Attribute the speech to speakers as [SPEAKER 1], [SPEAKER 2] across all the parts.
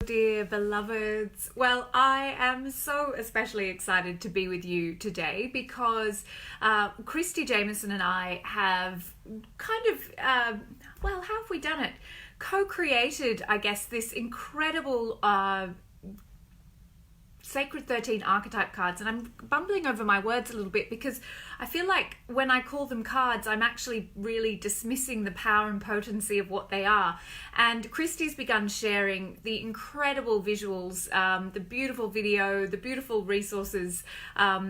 [SPEAKER 1] dear beloveds. Well, I am so especially excited to be with you today because Christy Jameson and I have kind of, how have we done it? Co-created, I guess, this incredible Sacred 13 archetype cards, and I'm bumbling over my words a little bit because I feel like when I call them cards, I'm actually really dismissing the power and potency of what they are. And Christy's begun sharing the incredible visuals, the beautiful video, the beautiful resources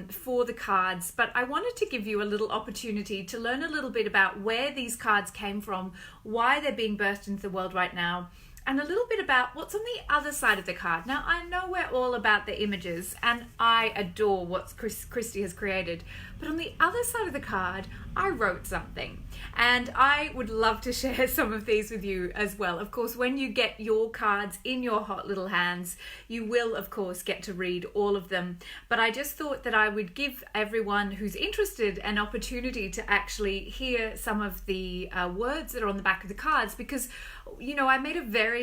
[SPEAKER 1] for the cards. But I wanted to give you a little opportunity to learn a little bit about where these cards came from, why they're being birthed into the world right now, and a little bit about what's on the other side of the card. Now, I know we're all about the images, and I adore what Christy has created. But on the other side of the card, I wrote something. And I would love to share some of these with you as well. Of course, when you get your cards in your hot little hands, you will, of course, get to read all of them. But I just thought that I would give everyone who's interested an opportunity to actually hear some of the words that are on the back of the cards, because, you know, I made a very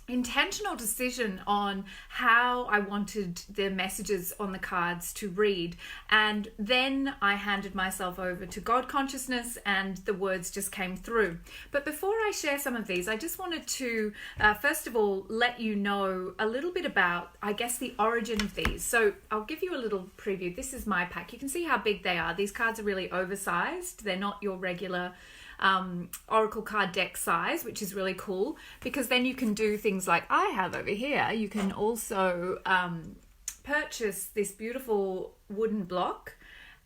[SPEAKER 1] intentional decision on how I wanted the messages on the cards to read, and then I handed myself over to God consciousness and the words just came through. But before I share some of these, I just wanted to first of all let you know a little bit about, I guess, the origin of these. So I'll give you a little preview. This is my pack. You can see how big they are. These cards are really oversized. They're not your regular oracle card deck size, which is really cool, because then you can do things like I have over here. You can also purchase this beautiful wooden block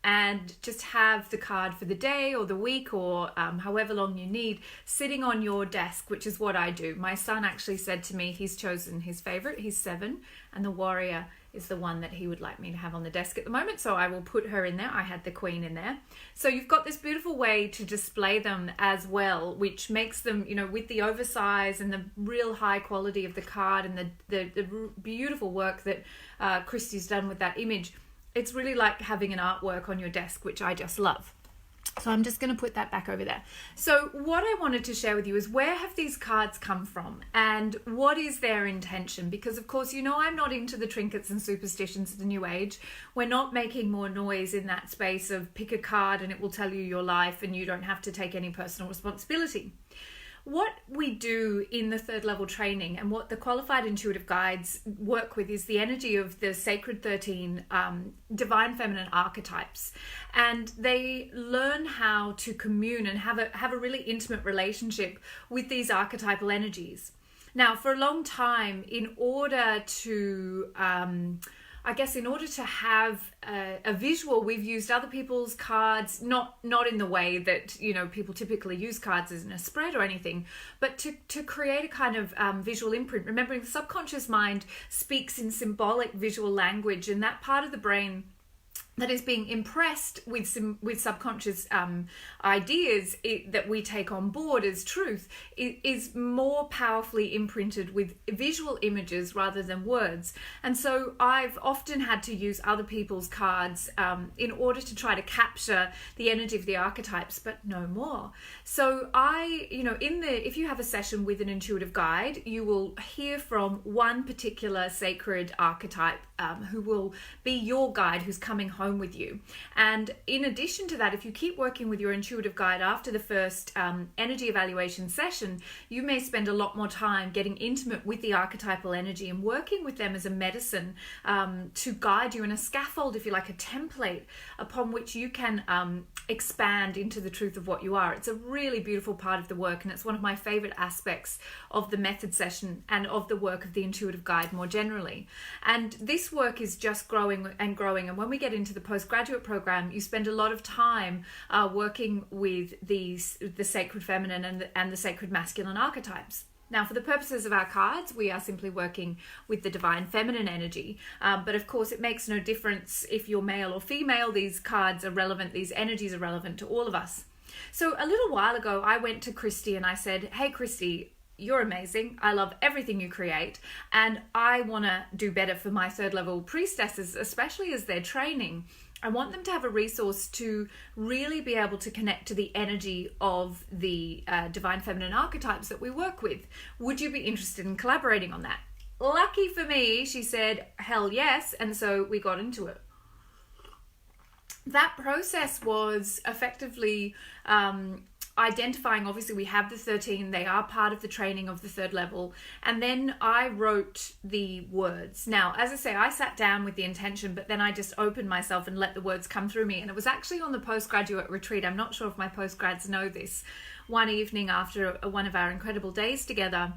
[SPEAKER 1] and just have the card for the day or the week or however long you need sitting on your desk, which is what I do. My son actually said to me he's chosen his favorite. He's 7, and the warrior is the one that he would like me to have on the desk at the moment, so I will put her in there. I had the queen in there. So you've got this beautiful way to display them as well, which makes them, you know, with the oversize and the real high quality of the card and the beautiful work that Christy's done with that image, it's really like having an artwork on your desk, which I just love. So I'm just going to put that back over there. So what I wanted to share with you is, where have these cards come from and what is their intention? Because of course, you know, I'm not into the trinkets and superstitions of the new age. We're not making more noise in that space of pick a card and it will tell you your life and you don't have to take any personal responsibility. What we do in the 3rd level training and what the qualified intuitive guides work with is the energy of the sacred 13 divine feminine archetypes, and they learn how to commune and have a really intimate relationship with these archetypal energies. Now, for a long time, in order to have a visual, we've used other people's cards, not in the way that, you know, people typically use cards as in a spread or anything, but to create a kind of visual imprint. Remembering the subconscious mind speaks in symbolic visual language, and that part of the brain that is being impressed with subconscious ideas that we take on board as truth is more powerfully imprinted with visual images rather than words. And so I've often had to use other people's cards in order to try to capture the energy of the archetypes, but no more. So if you have a session with an intuitive guide, you will hear from one particular sacred archetype who will be your guide, who's coming home with you. And in addition to that, if you keep working with your intuitive guide after the first energy evaluation session, you may spend a lot more time getting intimate with the archetypal energy and working with them as a medicine to guide you in a scaffold, if you like, a template upon which you can expand into the truth of what you are. It's a really beautiful part of the work, and it's one of my favorite aspects of the method session and of the work of the intuitive guide more generally. And this work is just growing and growing, and when we get into the postgraduate program, you spend a lot of time working with the sacred feminine and the sacred masculine archetypes. Now, for the purposes of our cards, we are simply working with the divine feminine energy. But of course, it makes no difference if you're male or female. These cards are relevant, these energies are relevant to all of us. So a little while ago, I went to Christy and I said, "Hey, Christy, you're amazing. I love everything you create. And I want to do better for my 3rd level priestesses, especially as they're training. I want them to have a resource to really be able to connect to the energy of the divine feminine archetypes that we work with. Would you be interested in collaborating on that? Lucky for me, she said, hell yes. And so we got into it. That process was effectively identifying, obviously we have the 13, they are part of the training of the third level, and then I wrote the words. Now, as I say, I sat down with the intention, but then I just opened myself and let the words come through me, and it was actually on the postgraduate retreat. I'm not sure if my postgrads know this. One evening after one of our incredible days together,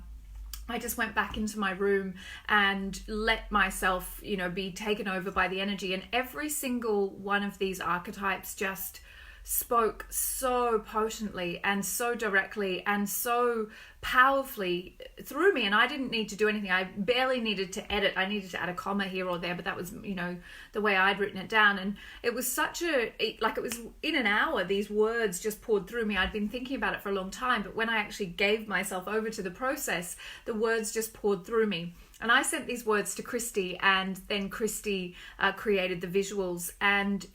[SPEAKER 1] I just went back into my room and let myself, be taken over by the energy, and every single one of these archetypes just spoke so potently and so directly and so powerfully through me, and I didn't need to do anything. I barely needed to edit. I needed to add a comma here or there, but that was the way I'd written it down, and it was it was in an hour these words just poured through me. I'd been thinking about it for a long time, but when I actually gave myself over to the process, the words just poured through me. And I sent these words to Christy, and then Christy created the visuals, and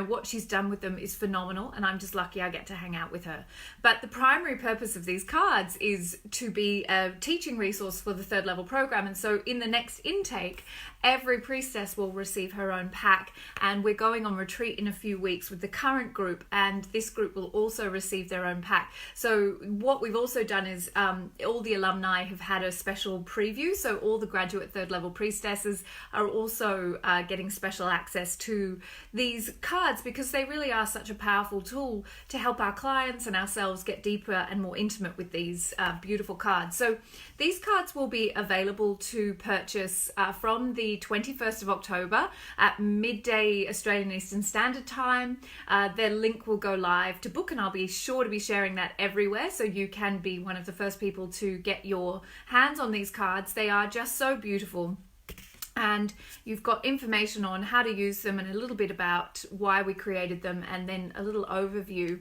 [SPEAKER 1] what she's done with them is phenomenal, and I'm just lucky I get to hang out with her. But the primary purpose of these cards is to be a teaching resource for the third level program. And so in the next intake, every priestess will receive her own pack, and we're going on retreat in a few weeks with the current group, and this group will also receive their own pack. So what we've also done is all the alumni have had a special preview, so all the graduate third level priestesses are also getting special access to these cards, because they really are such a powerful tool to help our clients and ourselves get deeper and more intimate with these beautiful cards. So these cards will be available to purchase from the 21st of October at midday Australian Eastern Standard Time. Their link will go live to book, and I'll be sure to be sharing that everywhere, so you can be one of the first people to get your hands on these cards. They are just so beautiful, and you've got information on how to use them and a little bit about why we created them, and then a little overview.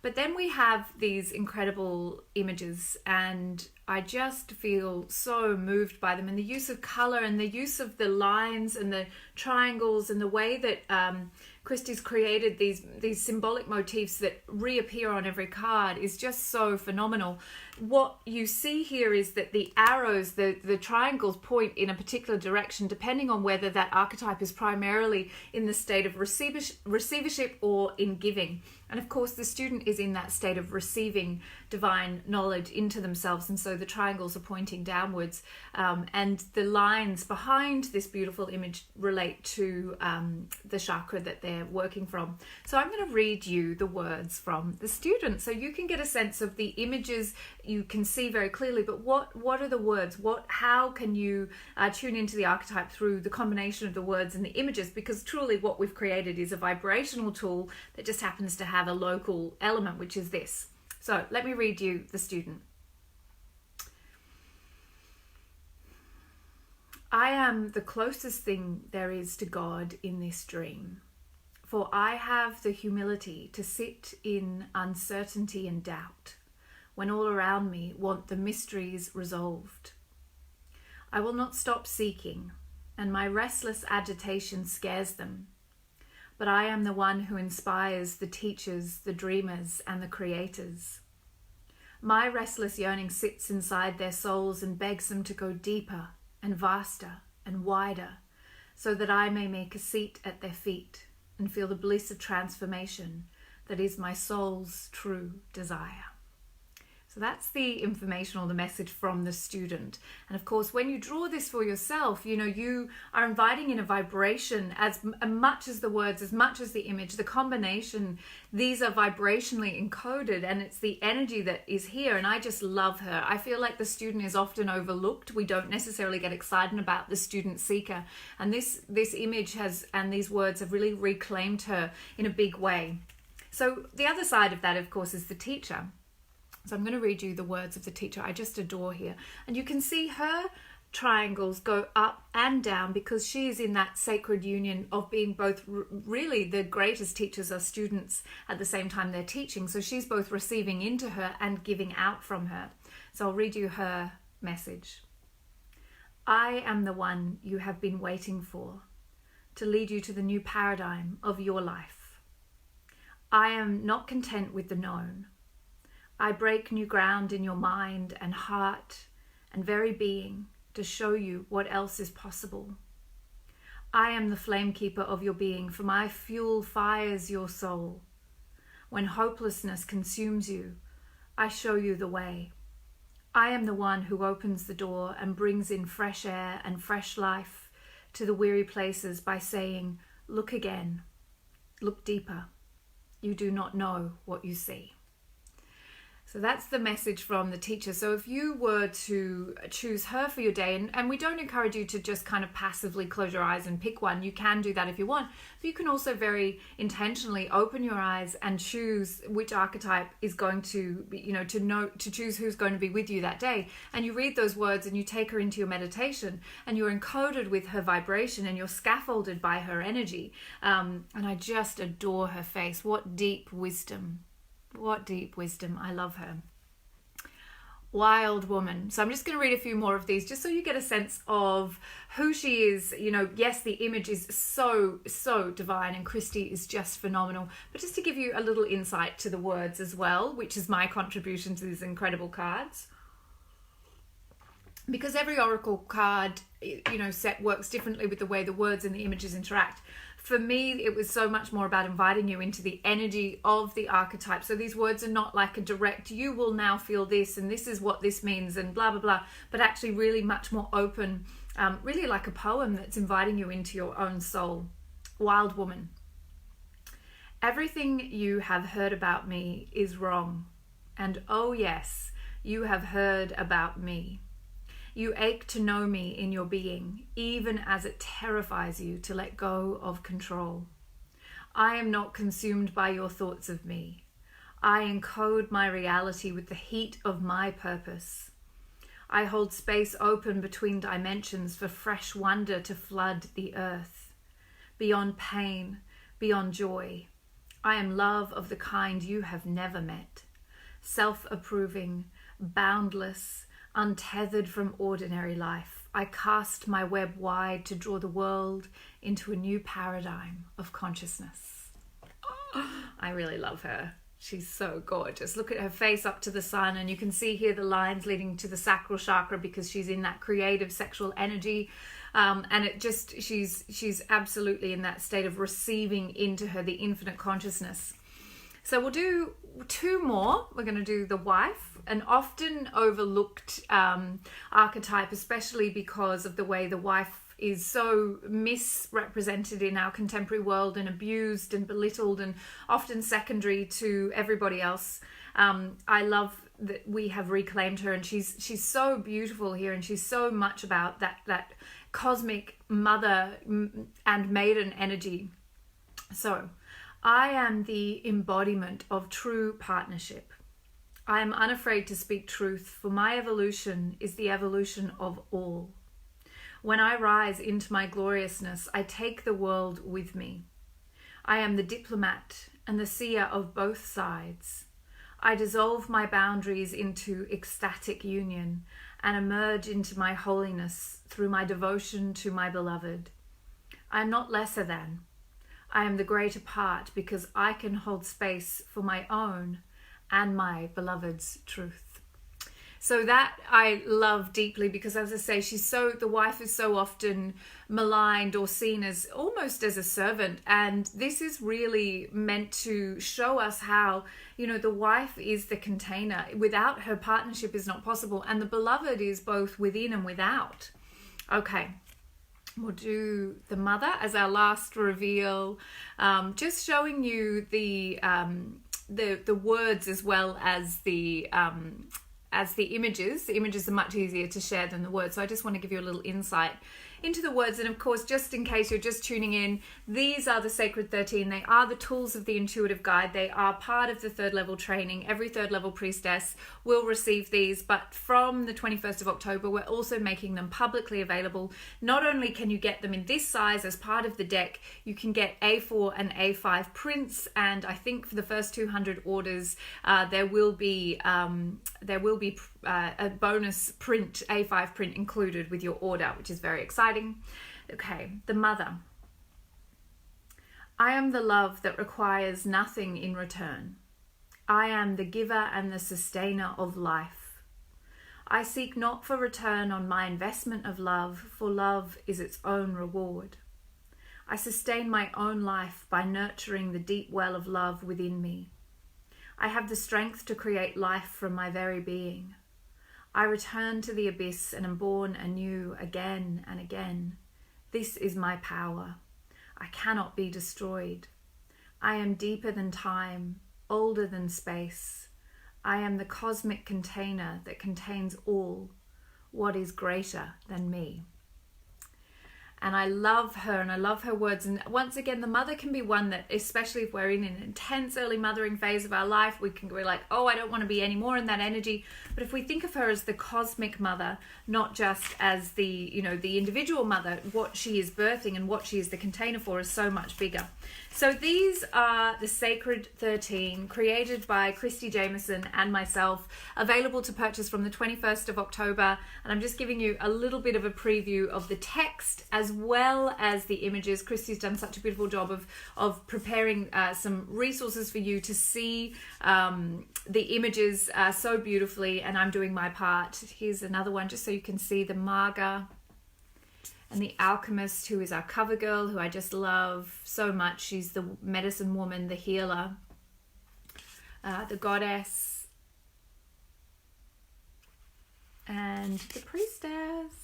[SPEAKER 1] But then we have these incredible images, and I just feel so moved by them, and the use of color and the use of the lines and the triangles and the way that Christy's created these symbolic motifs that reappear on every card is just so phenomenal. What you see here is that the arrows, the triangles point in a particular direction depending on whether that archetype is primarily in the state of receivership or in giving. And of course the student is in that state of receiving divine knowledge into themselves, and so the triangles are pointing downwards, and the lines behind this beautiful image relate to the chakra that they're working from. So I'm going to read you the words from the student so you can get a sense of the images. You can see very clearly, but what are the words? How can you tune into the archetype through the combination of the words and the images? Because truly what we've created is a vibrational tool that just happens to have a local element, which is this. So let me read you the student. I am the closest thing there is to God in this dream, for I have the humility to sit in uncertainty and doubt when all around me want the mysteries resolved. I will not stop seeking, and my restless agitation scares them. But I am the one who inspires the teachers, the dreamers, and the creators. My restless yearning sits inside their souls and begs them to go deeper and vaster and wider, so that I may make a seat at their feet and feel the bliss of transformation that is my soul's true desire. So that's the information or the message from the student. And of course, when you draw this for yourself, you are inviting in a vibration as much as the words, as much as the image, the combination. These are vibrationally encoded, and it's the energy that is here. And I just love her. I feel like the student is often overlooked. We don't necessarily get excited about the student seeker. And this image and these words have really reclaimed her in a big way. So the other side of that, of course, is the teacher. So I'm going to read you the words of the teacher I just adore here. And you can see her triangles go up and down because she is in that sacred union of being both really the greatest teachers are students at the same time they're teaching. So she's both receiving into her and giving out from her. So I'll read you her message. I am the one you have been waiting for, to lead you to the new paradigm of your life. I am not content with the known. I break new ground in your mind and heart and very being to show you what else is possible. I am the flame keeper of your being, for my fuel fires your soul. When hopelessness consumes you, I show you the way. I am the one who opens the door and brings in fresh air and fresh life to the weary places by saying, look again, look deeper. You do not know what you see. So that's the message from the teacher. So if you were to choose her for your day, and we don't encourage you to just kind of passively close your eyes and pick one. You can do that if you want. But you can also very intentionally open your eyes and choose which archetype is going to, to choose who's going to be with you that day. And you read those words and you take her into your meditation and you're encoded with her vibration and you're scaffolded by her energy. And I just adore her face. What deep wisdom. What deep wisdom. I love her. Wild woman. So I'm just going to read a few more of these just so you get a sense of who she is. Yes, the image is so divine and Christy is just phenomenal. But just to give you a little insight to the words as well, which is my contribution to these incredible cards. Because every oracle card, set works differently with the way the words and the images interact. For me, it was so much more about inviting you into the energy of the archetype. So these words are not like a direct, you will now feel this and this is what this means and blah, blah, blah, but actually really much more open, really like a poem that's inviting you into your own soul. Wild woman. Everything you have heard about me is wrong. And oh yes, you have heard about me. You ache to know me in your being, even as it terrifies you to let go of control. I am not consumed by your thoughts of me. I encode my reality with the heat of my purpose. I hold space open between dimensions for fresh wonder to flood the earth. Beyond pain, beyond joy, I am love of the kind you have never met. Self-approving, boundless, untethered from ordinary life, I cast my web wide to draw the world into a new paradigm of consciousness. Oh, I really love her. She's so gorgeous. Look at her face up to the sun, and you can see here the lines leading to the sacral chakra because she's in that creative sexual energy. And it just, she's absolutely in that state of receiving into her the infinite consciousness. So we'll do two more. We're going to do the wife, an often overlooked archetype, especially because of the way the wife is so misrepresented in our contemporary world and abused and belittled and often secondary to everybody else. I love that we have reclaimed her, and she's so beautiful here, and she's so much about that cosmic mother and maiden energy. So I am the embodiment of true partnership. I am unafraid to speak truth, for my evolution is the evolution of all. When I rise into my gloriousness, I take the world with me. I am the diplomat and the seer of both sides. I dissolve my boundaries into ecstatic union and emerge into my holiness through my devotion to my beloved. I am not lesser than. I am the greater part because I can hold space for my own and my beloved's truth. So that I love deeply because, as I say, the wife is so often maligned or seen as almost as a servant. And this is really meant to show us how, the wife is the container. Without her, partnership is not possible. And the beloved is both within and without. Okay. We'll do the mother as our last reveal, just showing you the words as well as the images. The images are much easier to share than the words, so I just want to give you a little insight into the words. And of course, just in case you're just tuning in, these are the Sacred 13. They are the tools of the intuitive guide. They are part of the third level training. Every third level priestess will receive these, but from the 21st of October, we're also making them publicly available. Not only can you get them in this size as part of the deck, you can get A4 and A5 prints, and I think for the first 200 orders, there will be a bonus print, A5 print included with your order, which is very exciting. Okay, the mother. I am the love that requires nothing in return. I am the giver and the sustainer of life. I seek not for return on my investment of love, for love is its own reward. I sustain my own life by nurturing the deep well of love within me. I have the strength to create life from my very being. I return to the abyss and am born anew again and again. This is my power. I cannot be destroyed. I am deeper than time, older than space. I am the cosmic container that contains all. What is greater than me? And I love her, and I love her words. And once again, the mother can be one that, especially if we're in an intense early mothering phase of our life, we're like, oh, I don't want to be any more in that energy. But if we think of her as the cosmic mother, not just as the individual mother, what she is birthing and what she is the container for is so much bigger. So these are the Sacred 13, created by Christy Jameson and myself, available to purchase from the 21st of October. And I'm just giving you a little bit of a preview of the text as well as the images. Christy's done such a beautiful job of preparing some resources for you to see the images so beautifully, and I'm doing my part. Here's another one just so you can see the Marga and the alchemist, who is our cover girl, who I just love so much. She's the medicine woman, the healer, the goddess, and the priestess.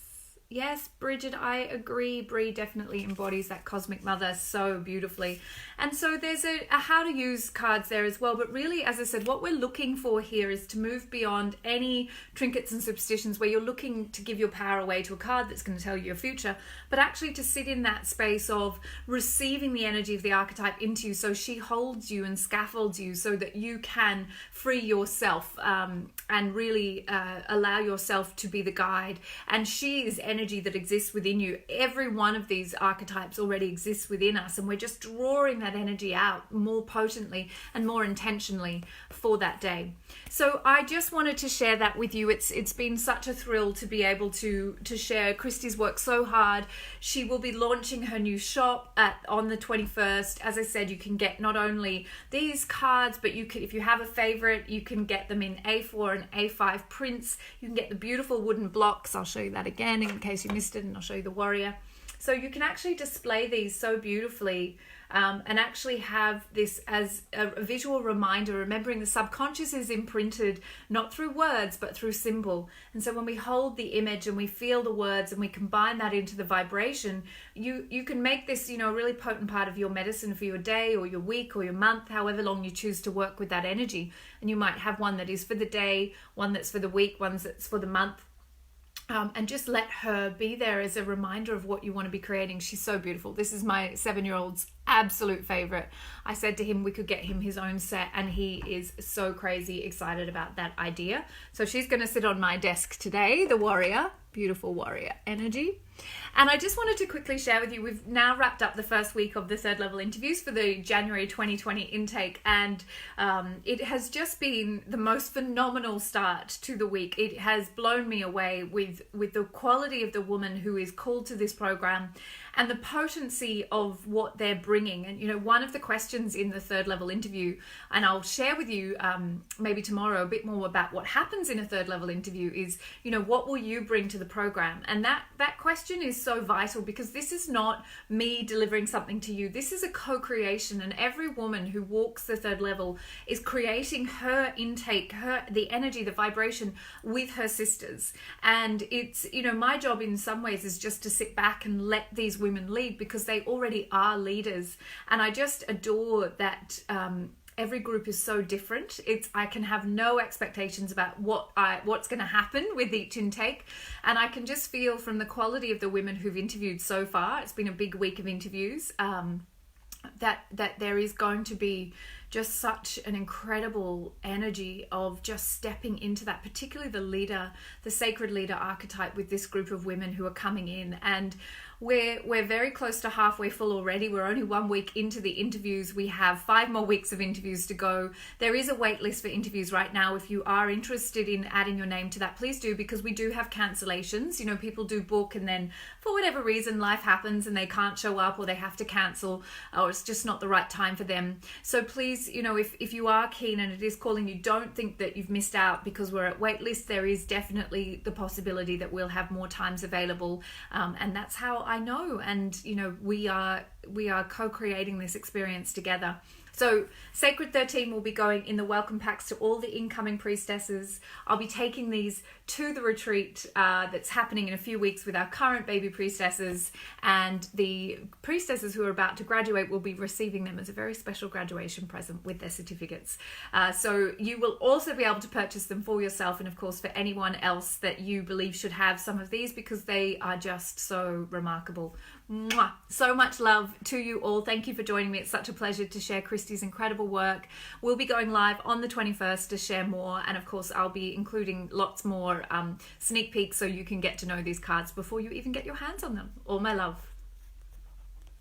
[SPEAKER 1] Yes, Bridget, I agree. Brie definitely embodies that cosmic mother so beautifully. And so there's a how to use cards there as well. But really, as I said, what we're looking for here is to move beyond any trinkets and superstitions where you're looking to give your power away to a card that's going to tell you your future, but actually to sit in that space of receiving the energy of the archetype into you, so she holds you and scaffolds you so that you can free yourself and really allow yourself to be the guide. And she is energy that exists within you. Every one of these archetypes already exists within us, and we're just drawing that energy out more potently and more intentionally for that day. So I just wanted to share that with you. It's been such a thrill to be able to share. Christy's worked so hard. She will be launching her new shop on the 21st. As I said, you can get not only these cards, but you can, if you have a favorite, you can get them in A4 and A5 prints. You can get the beautiful wooden blocks. I'll show you that again in case you missed it, and I'll show you the warrior. So you can actually display these so beautifully and actually have this as a visual reminder, remembering the subconscious is imprinted not through words but through symbol. And so when we hold the image and we feel the words and we combine that into the vibration, you can make this a really potent part of your medicine for your day or your week or your month, however long you choose to work with that energy. And you might have one that is for the day, one that's for the week, one that's for the month. And just let her be there as a reminder of what you want to be creating. She's so beautiful. This is my 7-year-old's absolute favorite. I said to him we could get him his own set, and he is so crazy excited about that idea. So she's going to sit on my desk today, the warrior, beautiful warrior energy. And I just wanted to quickly share with you, we've now wrapped up the first week of the third level interviews for the January 2020 intake, and it has just been the most phenomenal start to the week. It has blown me away with the quality of the woman who is called to this program and the potency of what they're bringing. And one of the questions in the third level interview, and I'll share with you maybe tomorrow a bit more about what happens in a third level interview, is what will you bring to the program? And that question is so vital, because this is not me delivering something to you. This is a co-creation, and every woman who walks the third level is creating her intake, the energy, the vibration with her sisters. And it's my job in some ways is just to sit back and let these women lead, because they already are leaders. And I just adore that every group is so different. I can have no expectations about what's going to happen with each intake, and I can just feel from the quality of the women who've interviewed so far, it's been a big week of interviews, that there is going to be just such an incredible energy of just stepping into that, particularly the leader, the sacred leader archetype with this group of women who are coming in. And we're very close to halfway full already. We're only 1 week into the interviews. We have 5 more weeks of interviews to go. There is a wait list for interviews right now. If you are interested in adding your name to that, please do, because we do have cancellations. You know, people do book and then for whatever reason life happens and they can't show up, or they have to cancel, or it's just not the right time for them. So please, you know, if you are keen and it is calling you, don't think that you've missed out because we're at wait list. There is definitely the possibility that we'll have more times available, and that's how I know. And you know, we are co-creating this experience together. So Sacred 13 will be going in the welcome packs to all the incoming priestesses. I'll be taking these to the retreat that's happening in a few weeks with our current baby priestesses, and the priestesses who are about to graduate will be receiving them as a very special graduation present with their certificates. So you will also be able to purchase them for yourself, and of course for anyone else that you believe should have some of these, because they are just so remarkable. Mwah! So much love to you all. Thank you for joining me. It's such a pleasure to share Christy's incredible work. We'll be going live on the 21st to share more, and of course I'll be including lots more sneak peeks so you can get to know these cards before you even get your hands on them. All my love.